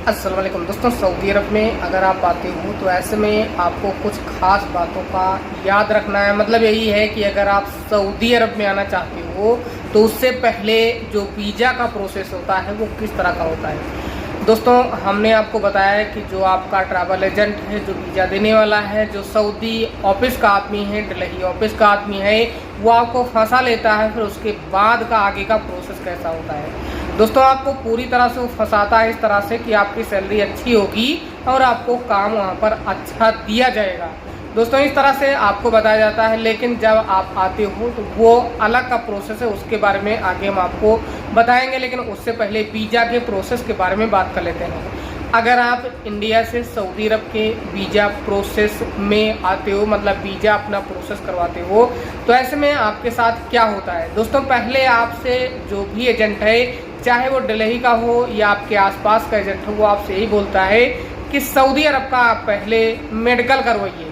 अस्सलाम वालेकुम दोस्तों, सऊदी अरब में अगर आप आते हो तो ऐसे में आपको कुछ खास बातों का याद रखना है। मतलब यही है कि अगर आप सऊदी अरब में आना चाहते हो तो उससे पहले जो वीज़ा का प्रोसेस होता है वो किस तरह का होता है। दोस्तों, हमने आपको बताया है कि जो आपका ट्रैवल एजेंट है, जो वीज़ा देने वाला है, जो सऊदी ऑफिस का आदमी है, दिल्ली ऑफिस का आदमी है, वो आपको फंसा लेता है। फिर उसके बाद का आगे का प्रोसेस कैसा होता है दोस्तों, आपको पूरी तरह से वो फंसाता है इस तरह से कि आपकी सैलरी अच्छी होगी और आपको काम वहाँ पर अच्छा दिया जाएगा। दोस्तों, इस तरह से आपको बताया जाता है, लेकिन जब आप आते हो तो वो अलग का प्रोसेस है, उसके बारे में आगे हम आपको बताएंगे। लेकिन उससे पहले वीज़ा के प्रोसेस के बारे में बात कर लेते हैं। अगर आप इंडिया से सऊदी अरब के वीज़ा प्रोसेस में आते हो, मतलब वीज़ा अपना प्रोसेस करवाते हो, तो ऐसे में आपके साथ क्या होता है दोस्तों। पहले आपसे जो भी एजेंट है, चाहे वो दिल्ली का हो या आपके आसपास का एजेंट हो, वो आपसे यही बोलता है कि सऊदी अरब का आप पहले मेडिकल करवाइए।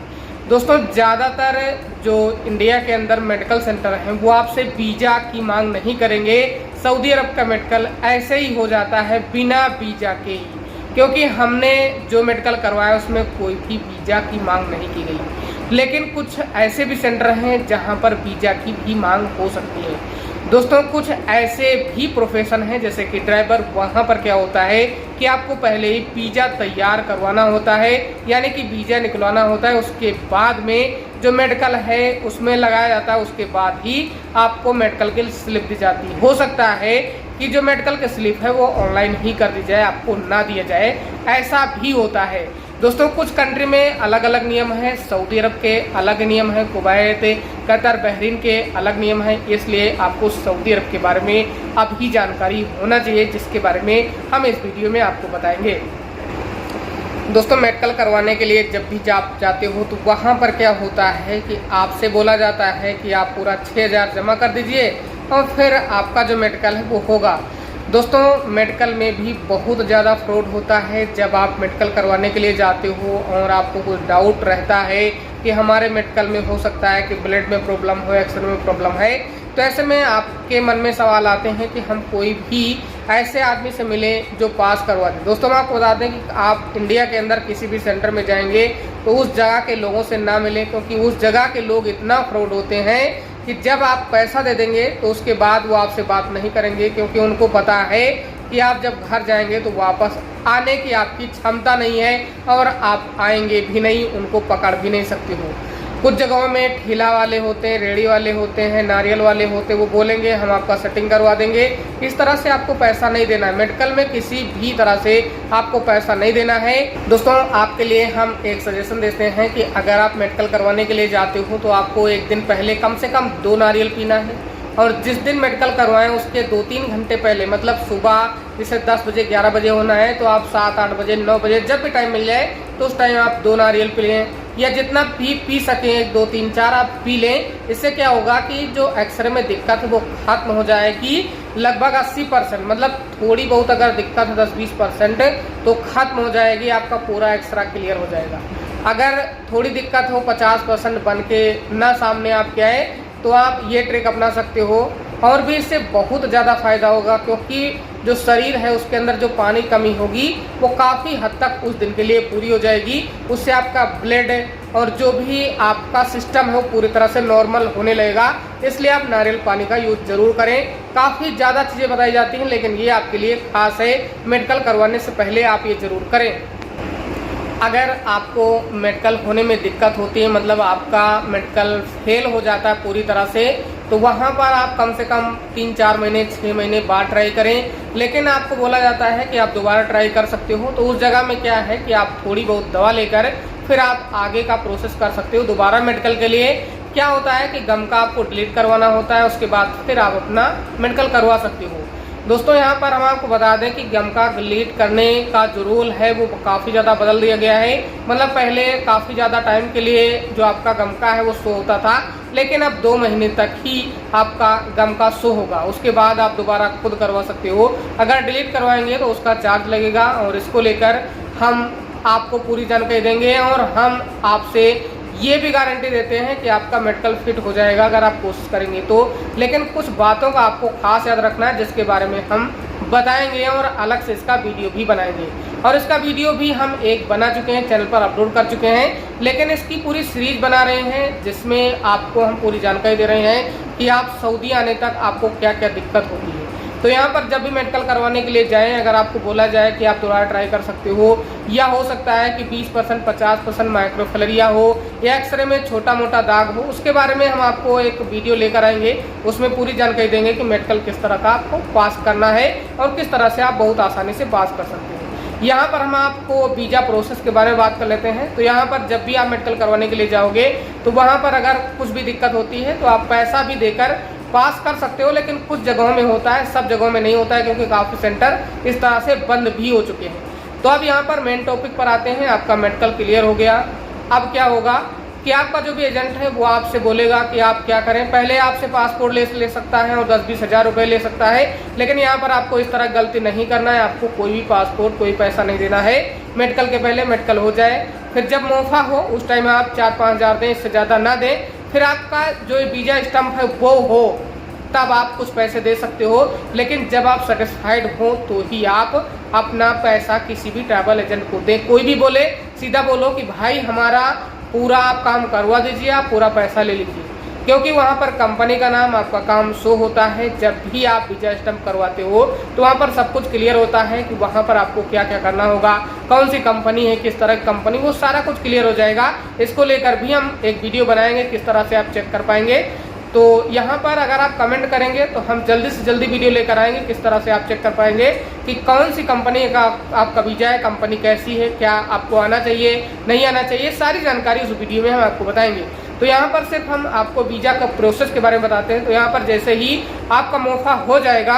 दोस्तों, ज़्यादातर जो इंडिया के अंदर मेडिकल सेंटर हैं वो आपसे वीज़ा की मांग नहीं करेंगे। सऊदी अरब का मेडिकल ऐसे ही हो जाता है बिना वीज़ा के ही, क्योंकि हमने जो मेडिकल करवाया उसमें कोई भी वीज़ा की मांग नहीं की गई। लेकिन कुछ ऐसे भी सेंटर हैं जहां पर वीज़ा की भी मांग हो सकती है। दोस्तों, कुछ ऐसे भी प्रोफेशन हैं जैसे कि ड्राइवर, वहाँ पर क्या होता है कि आपको पहले ही वीज़ा तैयार करवाना होता है, यानी कि वीज़ा निकलवाना होता है। उसके बाद में जो मेडिकल है उसमें लगाया जाता है, उसके बाद ही आपको मेडिकल की स्लिप दी जाती है। हो सकता है कि जो मेडिकल की स्लिप है वो ऑनलाइन ही कर दी जाए, आपको ना दिया जाए, ऐसा भी होता है। दोस्तों, कुछ कंट्री में अलग अलग नियम है। सऊदी अरब के अलग नियम है, कुवैत, कतर, बहरीन के अलग नियम है। इसलिए आपको सऊदी अरब के बारे में अभी जानकारी होना चाहिए, जिसके बारे में हम इस वीडियो में आपको बताएंगे। दोस्तों, मेडिकल करवाने के लिए जब भी आप जाते हो तो वहाँ पर क्या होता है कि आपसे बोला जाता है कि आप पूरा 6000 जमा कर दीजिए और फिर आपका जो मेडिकल है वो होगा। दोस्तों, मेडिकल में भी बहुत ज़्यादा फ्रॉड होता है। जब आप मेडिकल करवाने के लिए जाते हो और आपको कुछ डाउट रहता है कि हमारे मेडिकल में हो सकता है कि ब्लड में प्रॉब्लम हो, एक्सरे में प्रॉब्लम है, तो ऐसे में आपके मन में सवाल आते हैं कि हम कोई भी ऐसे आदमी से मिले जो पास करवा दे। दोस्तों, हम आपको बता दें कि आप इंडिया के अंदर किसी भी सेंटर में जाएंगे तो उस जगह के लोगों से ना मिलें, क्योंकि उस जगह के लोग इतना फ्रॉड होते हैं कि जब आप पैसा दे देंगे तो उसके बाद वो आपसे बात नहीं करेंगे, क्योंकि उनको पता है कि आप जब घर जाएंगे तो वापस आने की आपकी क्षमता नहीं है और आप आएंगे भी नहीं, उनको पकड़ भी नहीं सकते हो। कुछ जगहों में ठेला वाले होते हैं, रेड़ी वाले होते हैं, नारियल वाले होते हैं, वो बोलेंगे हम आपका सेटिंग करवा देंगे। इस तरह से आपको पैसा नहीं देना है। मेडिकल में किसी भी तरह से आपको पैसा नहीं देना है। दोस्तों, आपके लिए हम एक सजेशन देते हैं कि अगर आप मेडिकल करवाने के लिए जाते हो तो आपको एक दिन पहले कम से कम 2 नारियल पीना है, और जिस दिन मेडिकल करवाएं उसके 2-3 घंटे पहले, मतलब सुबह जैसे 10 बजे 11 बजे होना है तो आप 7-8 बजे 9 बजे जब भी टाइम मिल जाए तो उस टाइम आप 2 नारियल पी लें, या जितना भी पी सकें, 1, 2, 3, 4 आप पी लें। इससे क्या होगा कि जो एक्सरे में दिक्कत है वो खत्म हो जाएगी लगभग 80%। मतलब थोड़ी बहुत अगर दिक्कत है 10-20% तो खत्म हो जाएगी, आपका पूरा एक्सरा क्लियर हो जाएगा। अगर थोड़ी दिक्कत हो 50% बन के ना सामने आपके आए तो आप ये ट्रिक अपना सकते हो, और भी इससे बहुत ज़्यादा फायदा होगा, क्योंकि जो शरीर है उसके अंदर जो पानी कमी होगी वो काफ़ी हद तक उस दिन के लिए पूरी हो जाएगी। उससे आपका ब्लड और जो भी आपका सिस्टम है वो पूरी तरह से नॉर्मल होने लगेगा। इसलिए आप नारियल पानी का यूज जरूर करें। काफ़ी ज़्यादा चीज़ें बताई जाती हैं, लेकिन ये आपके लिए खास है। मेडिकल करवाने से पहले आप ये ज़रूर करें। अगर आपको मेडिकल होने में दिक्कत होती है, मतलब आपका मेडिकल फेल हो जाता है पूरी तरह से, तो वहाँ पर आप कम से कम 3-4 महीने 6 महीने बाद ट्राई करें। लेकिन आपको बोला जाता है कि आप दोबारा ट्राई कर सकते हो, तो उस जगह में क्या है कि आप थोड़ी बहुत दवा लेकर फिर आप आगे का प्रोसेस कर सकते हो। दोबारा मेडिकल के लिए क्या होता है कि गम का आपको डिलीट करवाना होता है, उसके बाद फिर आप अपना मेडिकल करवा सकते हो। दोस्तों, यहाँ पर हम आपको बता दें कि गम का डिलीट करने का जो रूल है वो काफ़ी ज़्यादा बदल दिया गया है। मतलब पहले काफ़ी ज़्यादा टाइम के लिए जो आपका गम का है वो शो होता था, लेकिन अब 2 महीने तक ही आपका गम का शो होगा। उसके बाद आप दोबारा खुद करवा सकते हो। अगर डिलीट करवाएंगे तो उसका चार्ज लगेगा, और इसको लेकर हम आपको पूरी जानकारी देंगे, और हम आपसे ये भी गारंटी देते हैं कि आपका मेडिकल फिट हो जाएगा अगर आप कोशिश करेंगे तो। लेकिन कुछ बातों का आपको खास याद रखना है, जिसके बारे में हम बताएंगे और अलग से इसका वीडियो भी बनाएंगे। और इसका वीडियो भी हम एक बना चुके हैं, चैनल पर अपलोड कर चुके हैं, लेकिन इसकी पूरी सीरीज बना रहे हैं जिसमें आपको हम पूरी जानकारी दे रहे हैं कि आप सऊदी आने तक आपको क्या क्या दिक्कत होती है। तो यहाँ पर जब भी मेडिकल करवाने के लिए जाएं, अगर आपको बोला जाए कि आप दोबारा ट्राई कर सकते हो, या हो सकता है कि 20% 50% माइक्रोफिलरिया हो, या एक्सरे में छोटा मोटा दाग हो, उसके बारे में हम आपको एक वीडियो लेकर आएंगे। उसमें पूरी जानकारी देंगे कि मेडिकल किस तरह का आपको पास करना है और किस तरह से आप बहुत आसानी से पास कर सकते हैं। यहाँ पर हम आपको वीज़ा प्रोसेस के बारे में बात कर लेते हैं। तो यहाँ पर जब भी आप मेडिकल करवाने के लिए जाओगे तो वहाँ पर अगर कुछ भी दिक्कत होती है तो आप पैसा भी देकर पास कर सकते हो, लेकिन कुछ जगहों में होता है, सब जगहों में नहीं होता है, क्योंकि काफ़ी सेंटर इस तरह से बंद भी हो चुके हैं। तो अब यहाँ पर मेन टॉपिक पर आते हैं। आपका मेडिकल क्लियर हो गया। अब क्या होगा कि आपका जो भी एजेंट है वो आपसे बोलेगा कि आप क्या करें। पहले आपसे पासपोर्ट ले सकता है और 10-20 हज़ार रुपये ले सकता है, लेकिन यहाँ पर आपको इस तरह गलती नहीं करना है। आपको कोई भी पासपोर्ट, कोई पैसा नहीं देना है। मेडिकल के पहले मेडिकल हो जाए, फिर जब मौका हो उस टाइम आप 4-5 हज़ार दें, इससे ज़्यादा ना दें। फिर आपका जो वीज़ा स्टैंप है वो हो, तब आप कुछ पैसे दे सकते हो, लेकिन जब आप सेटिस्फाइड हो तो ही आप अपना पैसा किसी भी ट्रैवल एजेंट को दें। कोई भी बोले, सीधा बोलो कि भाई हमारा पूरा आप काम करवा दीजिए, आप पूरा पैसा ले लीजिए, क्योंकि वहाँ पर कंपनी का नाम, आपका काम शो होता है। जब भी आप वीजा स्टैंप करवाते हो तो वहाँ पर सब कुछ क्लियर होता है कि वहाँ पर आपको क्या क्या करना होगा, कौन सी कंपनी है, किस तरह की कंपनी, वो सारा कुछ क्लियर हो जाएगा। इसको लेकर भी हम एक वीडियो बनाएंगे, किस तरह से आप चेक कर पाएंगे। तो यहाँ पर अगर आप कमेंट करेंगे तो हम जल्दी से जल्दी वीडियो लेकर आएंगे, किस तरह से आप चेक कर पाएंगे कि कौन सी कंपनी का आपका वीजा है, कंपनी कैसी है, क्या आपको आना चाहिए, नहीं आना चाहिए, सारी जानकारी उस वीडियो में हम आपको बताएंगे। तो यहाँ पर सिर्फ हम आपको वीजा का प्रोसेस के बारे में बताते हैं। तो यहाँ पर जैसे ही आपका मौका हो जाएगा,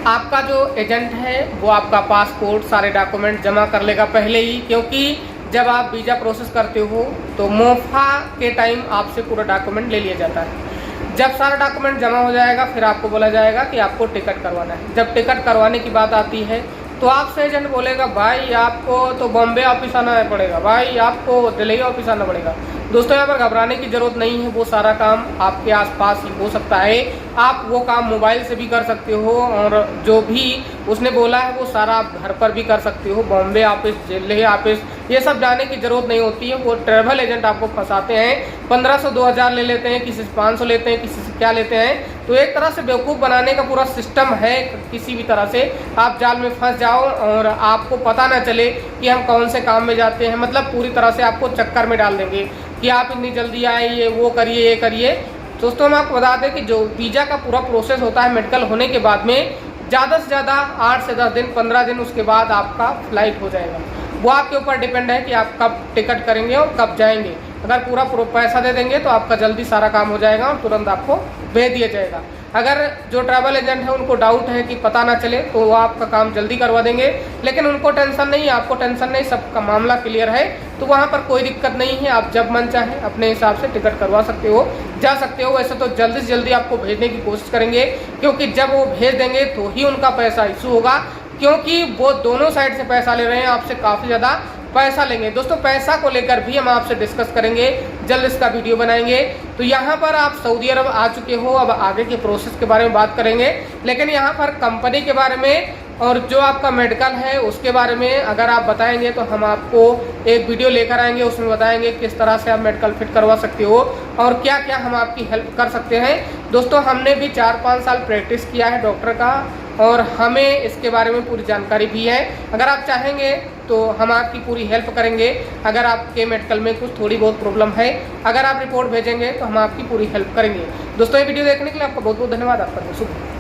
आपका जो एजेंट है वो आपका पासपोर्ट, सारे डॉक्यूमेंट जमा कर लेगा पहले ही, क्योंकि जब आप वीज़ा प्रोसेस करते हो तो मोफा के टाइम आपसे पूरा डॉक्यूमेंट ले लिया जाता है। जब सारा डॉक्यूमेंट जमा हो जाएगा फिर आपको बोला जाएगा कि आपको टिकट करवाना है। जब टिकट करवाने की बात आती है तो आपसे एजेंट बोलेगा भाई आपको तो बॉम्बे ऑफिस आना पड़ेगा, भाई आपको दिल्ली ऑफिस आना पड़ेगा। दोस्तों यहाँ पर घबराने की ज़रूरत नहीं है, वो सारा काम आपके आसपास ही हो सकता है। आप वो काम मोबाइल से भी कर सकते हो, और जो भी उसने बोला है वो सारा आप घर पर भी कर सकते हो। बॉम्बे ऑफिस, दिल्ली ऑफिस, ये सब जाने की ज़रूरत नहीं होती है। वो ट्रैवल एजेंट आपको फंसाते हैं, 1500-2000 ले लेते हैं, किसी से 500 लेते हैं, किसी से क्या लेते हैं। तो एक तरह से बेवकूफ़ बनाने का पूरा सिस्टम है। किसी भी तरह से आप जाल में फंस जाओ और आपको पता ना चले कि हम कौन से काम में जाते हैं, मतलब पूरी तरह से आपको चक्कर में डाल देंगे कि आप इतनी जल्दी आए, ये वो करिए, ये करिए। दोस्तों हम आपको बता दें कि जो वीज़ा का पूरा प्रोसेस होता है मेडिकल होने के बाद में, ज़्यादा से ज़्यादा 8 से 10 दिन, 15 दिन उसके बाद आपका फ्लाइट हो जाएगा। वो आपके ऊपर डिपेंड है कि आप कब टिकट करेंगे और कब जाएंगे। अगर पूरा पैसा दे देंगे तो आपका जल्दी सारा काम हो जाएगा और तुरंत आपको भेज दिया जाएगा। अगर जो ट्रैवल एजेंट है उनको डाउट है कि पता ना चले तो वो आपका काम जल्दी करवा देंगे, लेकिन उनको टेंशन नहीं, आपको टेंशन नहीं, सबका मामला क्लियर है। तो वहाँ पर कोई दिक्कत नहीं है, आप जब मन चाहे अपने हिसाब से टिकट करवा सकते हो, जा सकते हो। वैसे तो जल्दी से जल्दी आपको भेजने की कोशिश करेंगे, क्योंकि जब वो भेज देंगे तो ही उनका पैसा इशू होगा, क्योंकि वो दोनों साइड से पैसा ले रहे हैं, आपसे काफ़ी ज़्यादा पैसा लेंगे। दोस्तों पैसा को लेकर भी हम आपसे डिस्कस करेंगे, जल्द इसका वीडियो बनाएंगे। तो यहाँ पर आप सऊदी अरब आ चुके हो, अब आगे के प्रोसेस के बारे में बात करेंगे, लेकिन यहाँ पर कंपनी के बारे में और जो आपका मेडिकल है उसके बारे में अगर आप बताएंगे तो हम आपको एक वीडियो लेकर आएंगे, उसमें बताएंगे किस तरह से आप मेडिकल फिट करवा सकते हो और क्या क्या हम आपकी हेल्प कर सकते हैं। दोस्तों हमने भी 4-5 साल प्रैक्टिस किया है डॉक्टर का, और हमें इसके बारे में पूरी जानकारी भी है। अगर आप चाहेंगे तो हम आपकी पूरी हेल्प करेंगे। अगर आपके मेडिकल में कुछ थोड़ी बहुत प्रॉब्लम है, अगर आप रिपोर्ट भेजेंगे तो हम आपकी पूरी हेल्प करेंगे। दोस्तों ये वीडियो देखने के लिए आपका बहुत बहुत धन्यवाद। आपका शुभ